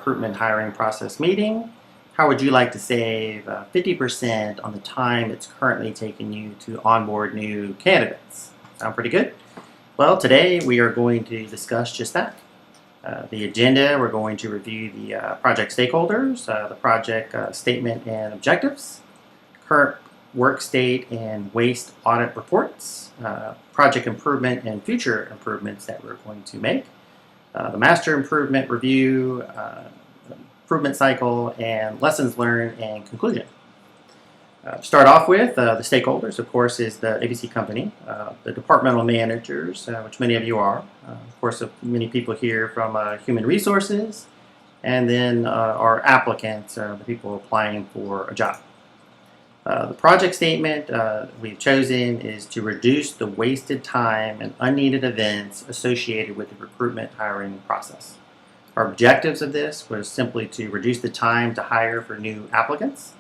recruitment hiring process meeting. How would you like to save 50% on the time it's currently taking you to onboard new candidates? Sound pretty good? Well, today we are going to discuss just that. The agenda, we're going to review the project stakeholders, the project statement and objectives, current work state and waste audit reports, project improvement and future improvements that we're going to make, the master improvement review, improvement cycle, and lessons learned and conclusion. Start off with the stakeholders, of course, is the ABC company, the departmental managers, which many of you are, of course, many people here from human resources, and then our applicants, the people applying for a job. The project statement we've chosen is to reduce the wasted time and unneeded events associated with the recruitment hiring process. Our objectives of this was simply to reduce the time to hire for new applicants,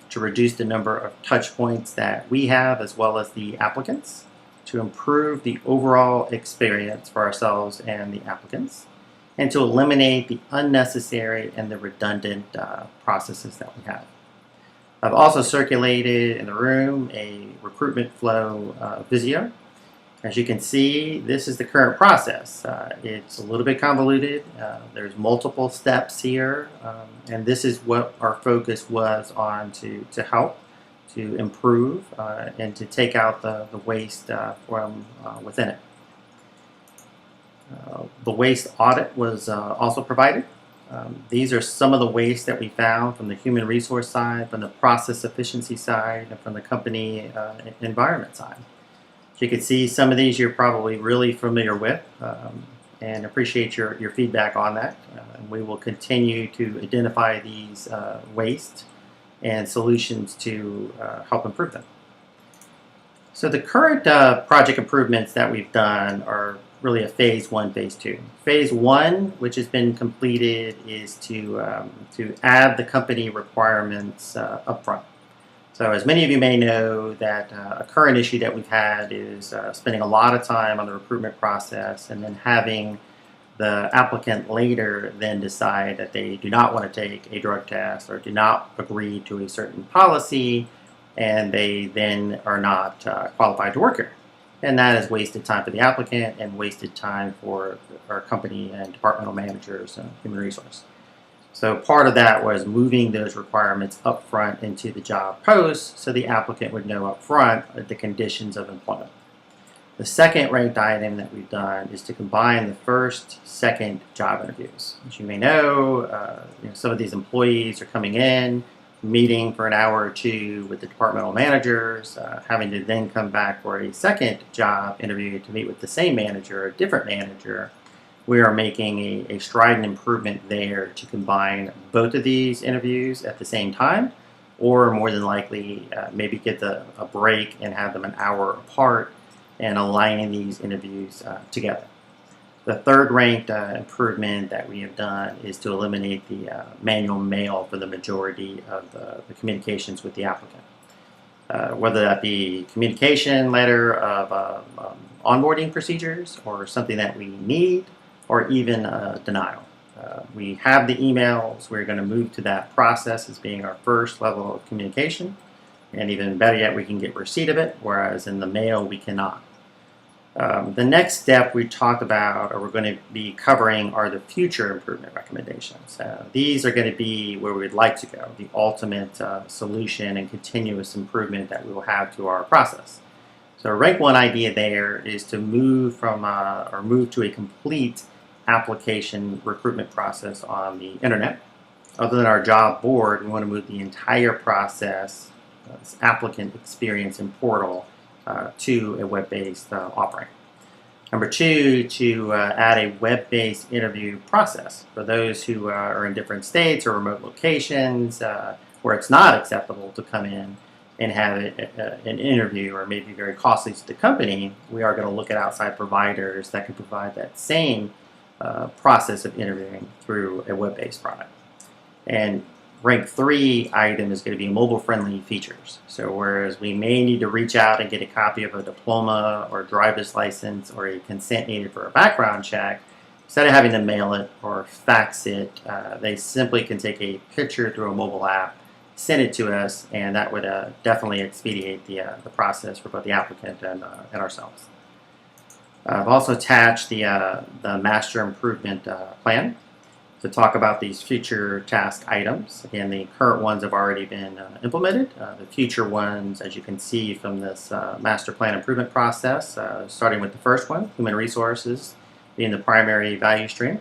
to reduce the number of touch points that we have as well as the applicants, to improve the overall experience for ourselves and the applicants, and to eliminate the unnecessary and the redundant processes that we have. I've also circulated in the room a recruitment flow video. As you can see, this is the current process. It's a little bit convoluted. There's multiple steps here, and this is what our focus was on to help, to improve, and to take out the waste from within it. The waste audit was also provided. These are some of the waste that we found from the human resource side, from the process efficiency side, and from the company environment side. You can see some of these you're probably really familiar with, and appreciate your feedback on that. And we will continue to identify these waste and solutions to help improve them. So the current project improvements that we've done are really a phase 1, phase 2. Phase 1, which has been completed, is to add the company requirements up front. So as many of you may know, that a current issue that we've had is spending a lot of time on the recruitment process and then having the applicant later then decide that they do not want to take a drug test or do not agree to a certain policy, and they then are not qualified to work here. And that is wasted time for the applicant and wasted time for our company and departmental managers and human resource. So part of that was moving those requirements up front into the job post so the applicant would know up front the conditions of employment. The second ranked item that we've done is to combine the first, second job interviews. As you may know, some of these employees are coming in, meeting for an hour or two with the departmental managers, having to then come back for a second job interview to meet with the same manager, a different manager. We are making a stride and improvement there to combine both of these interviews at the same time, or more than likely maybe get a break and have them an hour apart and aligning these interviews together. The third ranked improvement that we have done is to eliminate the manual mail for the majority of the communications with the applicant. Whether that be communication letter of onboarding procedures or something that we need, or even denial. We have the emails. We're going to move to that process as being our first level of communication, and even better yet, we can get receipt of it, whereas in the mail we cannot. The next step we talked about, or we're going to be covering, are the future improvement recommendations. These are going to be where we'd like to go, the ultimate solution and continuous improvement that we will have to our process. So rank 1 idea there is to move from move to a complete application recruitment process on the internet. Other than our job board, we want to move the entire process, this applicant experience and portal, to a web-based offering. Number 2, to add a web-based interview process for those who are in different states or remote locations where it's not acceptable to come in and have an interview, or maybe very costly to the company. We are going to look at outside providers that can provide that same process of interviewing through a web-based product. And rank 3 item is going to be mobile-friendly features. So whereas we may need to reach out and get a copy of a diploma or driver's license or a consent needed for a background check, instead of having to mail it or fax it, they simply can take a picture through a mobile app, send it to us, and that would definitely expedite the process for both the applicant and ourselves. I've also attached the master improvement plan to talk about these future task items. Again, the current ones have already been implemented. The future ones, as you can see from this master plan improvement process, starting with the first one, human resources being the primary value stream.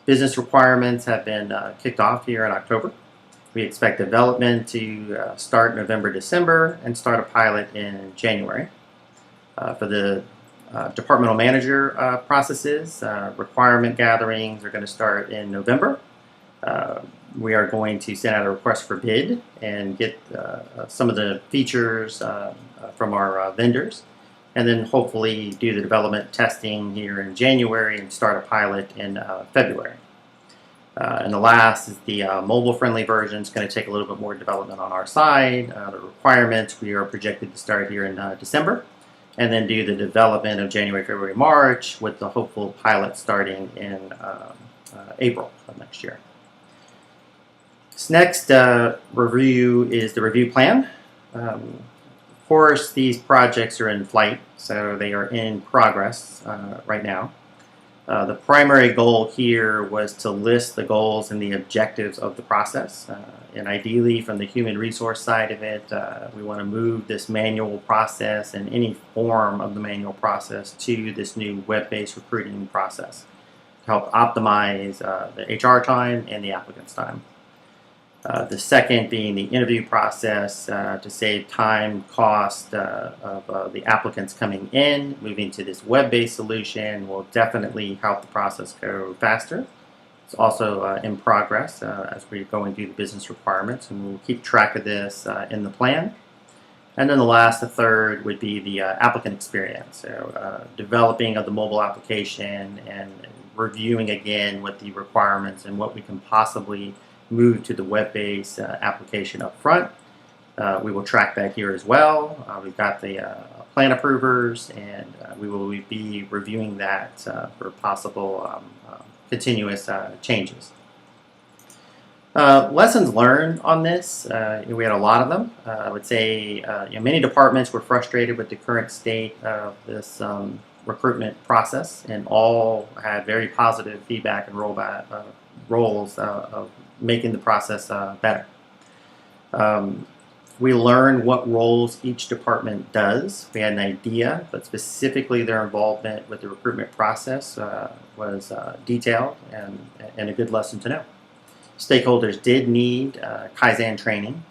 Business requirements have been kicked off here in October. We expect development to start November, December, and start a pilot in January. For the departmental manager processes, requirement gatherings are going to start in November. We are going to send out a request for bid and get some of the features from our vendors, and then hopefully do the development testing here in January and start a pilot in February. And the last is the mobile-friendly version. It's going to take a little bit more development on our side. The requirements we are projected to start here in December, and then do the development of January, February, March, with the hopeful pilot starting in April of next year. This next review is the review plan. Of course, these projects are in flight, so they are in progress right now. The primary goal here was to list the goals and the objectives of the process. And ideally, from the human resource side of it, we want to move this manual process and any form of the manual process to this new web-based recruiting process to help optimize the HR time and the applicant's time. The second being the interview process to save time, cost of the applicants coming in. Moving to this web-based solution will definitely help the process go faster. It's also in progress as we go and do the business requirements, and we'll keep track of this in the plan. And then the third would be the applicant experience. So developing of the mobile application and reviewing again what the requirements and what we can possibly move to the web-based application up front. We will track that here as well. We've got the plan approvers, and we will be reviewing that for possible continuous changes. Lessons learned on this, we had a lot of them. I would say many departments were frustrated with the current state of this recruitment process, and all had very positive feedback and roles of making the process better. We learned what roles each department does. We had an idea, but specifically their involvement with the recruitment process was detailed and a good lesson to know. Stakeholders did need Kaizen training.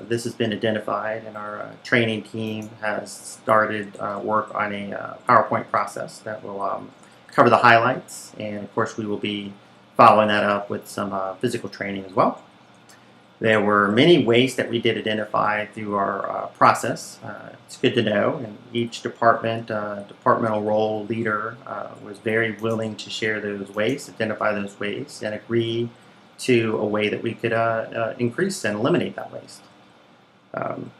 This has been identified, and our training team has started work on a PowerPoint process that will cover the highlights, and of course we will be following that up with some physical training as well. There were many waste that we did identify through our process. It's good to know, and each departmental role leader was very willing to share those wastes, identify those wastes, and agree to a way that we could increase and eliminate that waste. One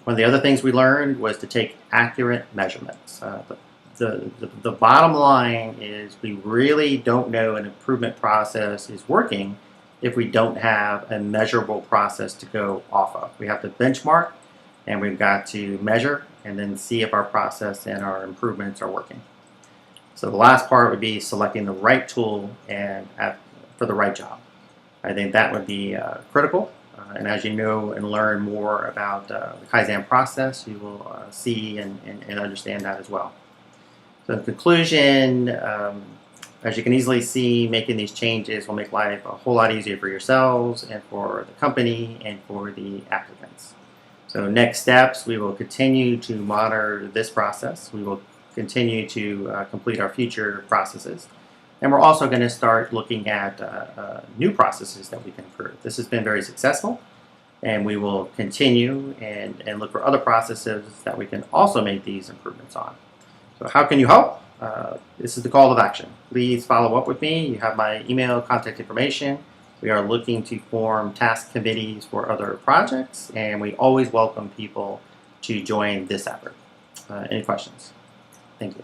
of the other things we learned was to take accurate measurements. The bottom line is we really don't know an improvement process is working if we don't have a measurable process to go off of. We have to benchmark, and we've got to measure and then see if our process and our improvements are working. So the last part would be selecting the right tool and for the right job. I think that would be critical. And as you know and learn more about the Kaizen process, you will see and understand that as well. So in conclusion, as you can easily see, making these changes will make life a whole lot easier for yourselves and for the company and for the applicants. So next steps, we will continue to monitor this process. We will continue to complete our future processes. And we're also going to start looking at new processes that we can improve. This has been very successful, and we will continue and look for other processes that we can also make these improvements on. So how can you help? This is the call of action. Please follow up with me. You have my email, contact information. We are looking to form task committees for other projects, and we always welcome people to join this effort. Any questions? Thank you.